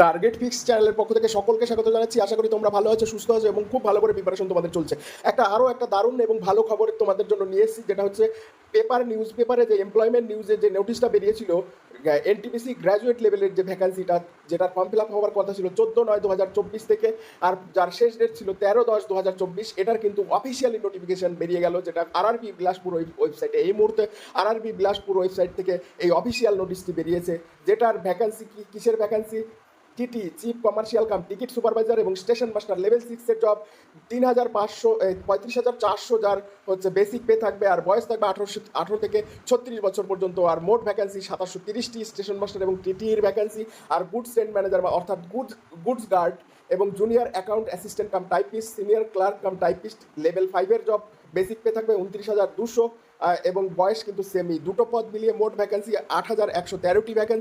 Target fix চ্যানেলের পক্ষ থেকে সকলকে স্বাগত জানাচ্ছি। আশা করি তোমরা ভালো আছো, সুস্থ আছো এবং খুব ভালো করে প্রিপারেশন তোমাদের চলছে। আরও একটা দারুণ এবং ভালো খবর তোমাদের জন্য নিয়ে এসেছি, যেটা হচ্ছে নিউজ পেপারে যে এমপ্লয়মেন্ট নিউজের যে নোটিশটা বেরিয়েছিল এনটিপিসি গ্র্যাজুয়েট লেভেলের যে ভ্যাকান্সিটা, যেটার ফর্ম ফিল আপ হওয়ার কথা ছিল 14/9/2024 থেকে, আর যার শেষ ডেট ছিল 13/10/2024, এটার কিন্তু অফিসিয়ালি নোটিফিকেশন বেরিয়ে গেল, যেটা আরআরবি বিলাসপুর ওয়েবসাইটে এই মুহূর্তে আরআরবি বিলাসপুর ওয়েবসাইট থেকে এই অফিসিয়াল নোটিশটি বেরিয়েছে। যেটার ভ্যাকান্সি কিসের vacancy? TT, chief commercial cum ticket supervisor এবং স্টেশন মাস্টার লেভেল 6 এর জব। 35,400 যার হচ্ছে বেসিক পে থাকবে, আর বয়স থাকবে 18 থেকে 36 বছর পর্যন্ত। আর মোট ভ্যাকান্সি 730টি স্টেশন মাস্টার এবং টিটির ভ্যাকান্সি। আর গুডস ট্রেন ম্যানেজার বা অর্থাৎ গুডস গার্ড এবং junior account assistant cum typist, senior clerk cum typist level 5 এর জব। বেসিক পে থাকবে 29,200 এবং বয়স কিন্তু সেমই। দুটো পদ মিলিয়ে মোট ভ্যাকান্সি 8,113টি ভ্যাকান্সি।